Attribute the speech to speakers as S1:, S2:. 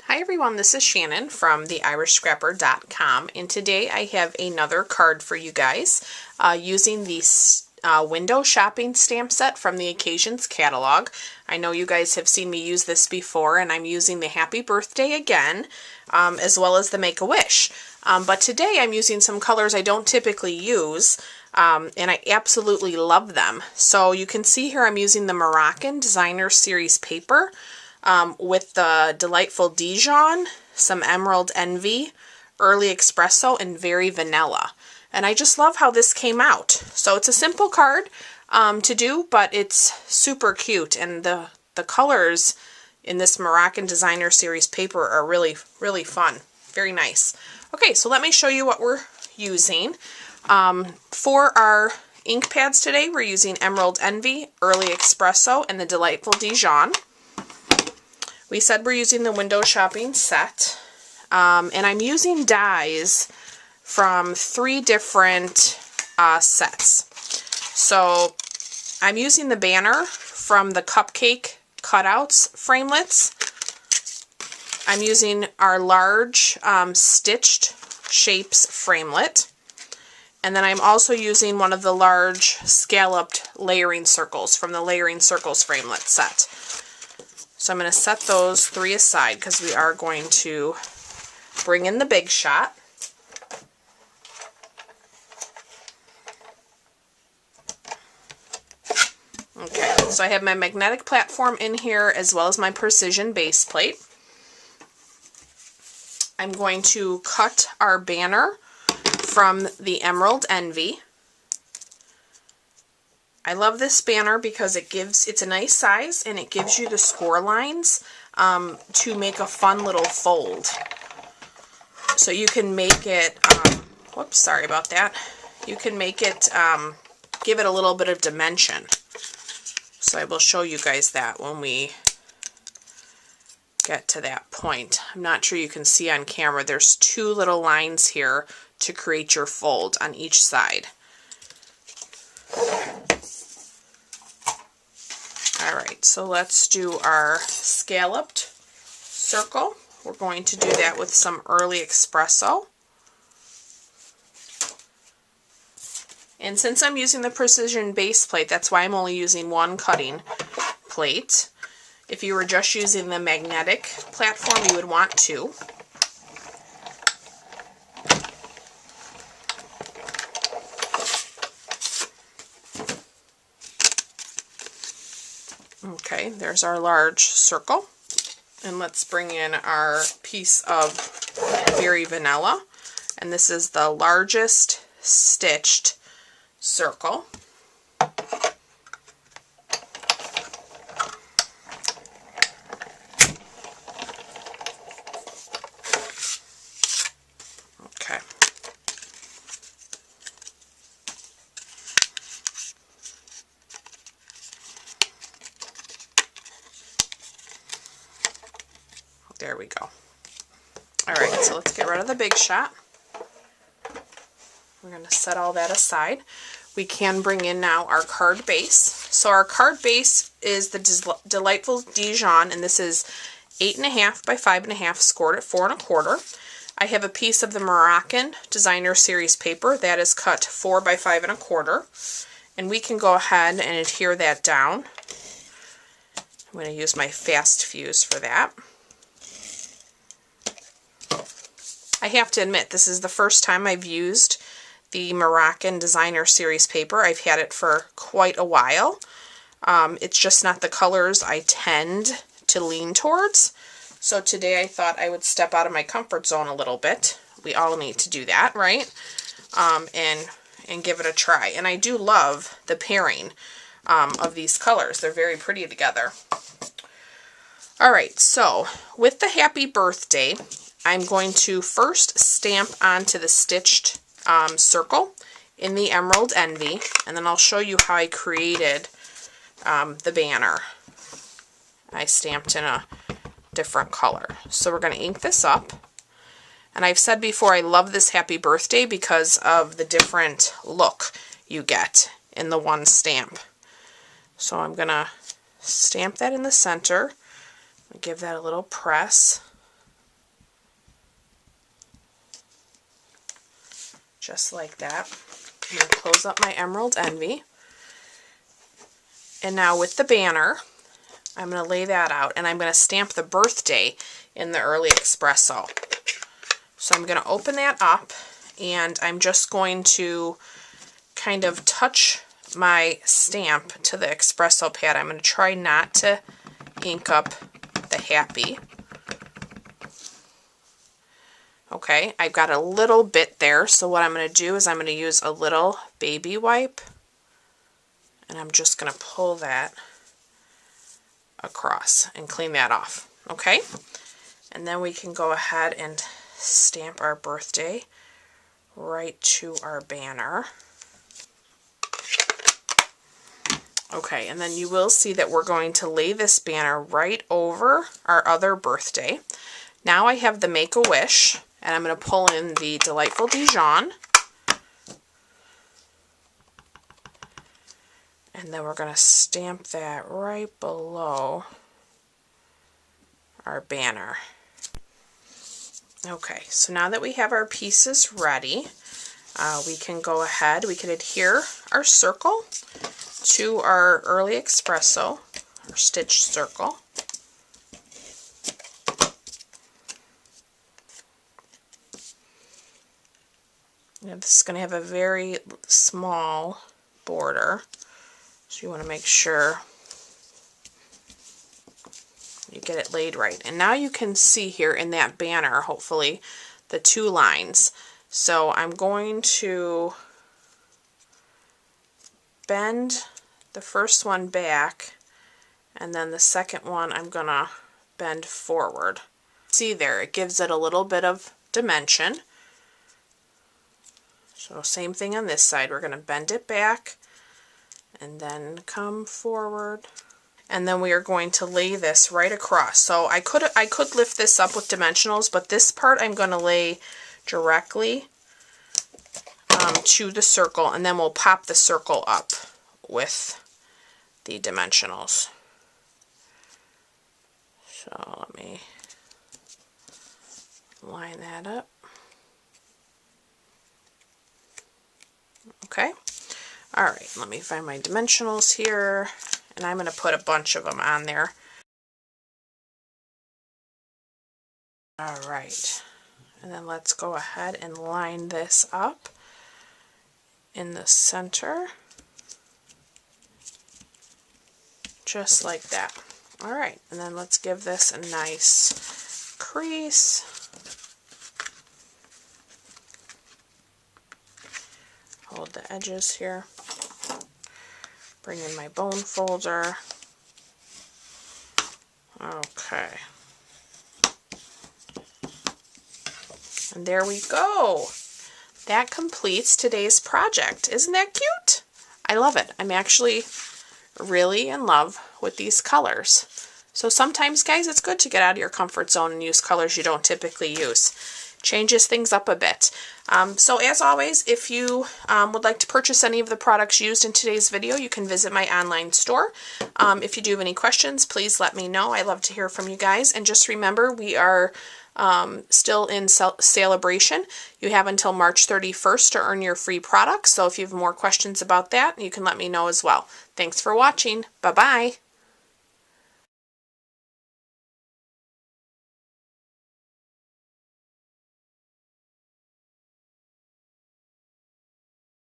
S1: Hi everyone, this is Shannon from theirishscrapper.com, and today I have another card for you guys using the window shopping stamp set from the Occasions catalog. I know you guys have seen me use this before, and I'm using the Happy Birthday again, as well as the Make-A-Wish. But today I'm using some colors I don't typically use, and I absolutely love them. So you can see here I'm using the Moroccan Designer Series paper, with the delightful Dijon, some Emerald Envy, Early Espresso, and Very Vanilla. And I just love how this came out. So it's a simple card to do, but it's super cute. And the colors in this Moroccan Designer Series paper are really, really fun. Very nice. Okay, so let me show you what we're using. For our ink pads today, we're using Emerald Envy, Early Espresso, and the delightful Dijon. We said we're using the window shopping set, and I'm using dies from 3 different sets. So I'm using the banner from the cupcake cutouts framelits. I'm using our large stitched shapes framelit, and then I'm also using one of the large scalloped layering circles from the layering circles framelit set. So I'm going to set those 3 aside because we are going to bring in the big shot. Okay, so I have my magnetic platform in here as well as my precision base plate. I'm going to cut our banner from the Emerald Envy. I love this banner because it's a nice size and it gives you the score lines to make a fun little fold. So you can make it, whoops, sorry about that. You can make it, give it a little bit of dimension. So I will show you guys that when we get to that point. I'm not sure you can see on camera. There's 2 little lines here to create your fold on each side. Alright, so let's do our scalloped circle. We're going to do that with some Early Espresso. And since I'm using the precision base plate, that's why I'm only using 1 cutting plate. If you were just using the magnetic platform, you would want 2. Okay, there's our large circle. And let's bring in our piece of Very Vanilla. And this is the largest stitched circle. Okay. There we go. Alright, so let's get rid of the big shot. We're going to set all that aside. We can bring in now our card base. So our card base is the delightful Dijon, and this is 8.5 by 5.5, scored at 4 1/4. I have a piece of the Moroccan Designer Series paper that is cut 4 by 5 1/4, and we can go ahead and adhere that down. I'm going to use my fast fuse for that. I have to admit, this is the first time I've used the Moroccan Designer Series paper. I've had it for quite a while. It's just not the colors I tend to lean towards. So today I thought I would step out of my comfort zone a little bit. We all need to do that, right? And give it a try. And I do love the pairing of these colors. They're very pretty together. Alright, so with the Happy Birthday, I'm going to first stamp onto the stitched circle in the Emerald Envy, and then I'll show you how I created the banner. I stamped in a different color. So we're going to ink this up. And I've said before, I love this Happy Birthday because of the different look you get in the one stamp. So I'm going to stamp that in the center, give that a little press. just like that. I'm going to close up my Emerald Envy. And now with the banner, I'm going to lay that out, and I'm going to stamp the birthday in the Early Espresso. So I'm going to open that up, and I'm just going to kind of touch my stamp to the espresso pad. I'm going to try not to ink up the happy. Okay, I've got a little bit there, so what I'm going to do is I'm going to use a little baby wipe, and I'm just going to pull that across and clean that off. Okay, and then we can go ahead and stamp our birthday right to our banner. Okay, and then you will see that we're going to lay this banner right over our other birthday. Now I have the Make-A-Wish, and I'm going to pull in the Delightful Dijon. And then we're going to stamp that right below our banner. Okay, so now that we have our pieces ready, we can go ahead, we can adhere our circle to our Early Espresso, our stitch circle. Now this is going to have a very small border, so you want to make sure you get it laid right. And now you can see here in that banner, hopefully, the two lines. So I'm going to bend the first one back, and then the second one I'm going to bend forward. See there, it gives it a little bit of dimension. So same thing on this side, we're going to bend it back and then come forward. And then we are going to lay this right across. So I could lift this up with dimensionals, but this part I'm going to lay directly to the circle, and then we'll pop the circle up with the dimensionals. So let me line that up. Okay. All right, let me find my dimensionals here, and I'm going to put a bunch of them on there. All right, and then let's go ahead and line this up in the center, just like that. All right, and then let's give this a nice crease. Hold the edges here. Bring in my bone folder. Okay. And there we go. That completes today's project. Isn't that cute? I love it. I'm actually really in love with these colors. So sometimes, guys, it's good to get out of your comfort zone and use colors you don't typically use. Changes things up a bit. So as always, if you would like to purchase any of the products used in today's video, you can visit my online store. If you do have any questions, please let me know. I love to hear from you guys. And just remember, we are still in celebration. You have until March 31st to earn your free products. So if you have more questions about that, you can let me know as well. Thanks for watching. Bye-bye.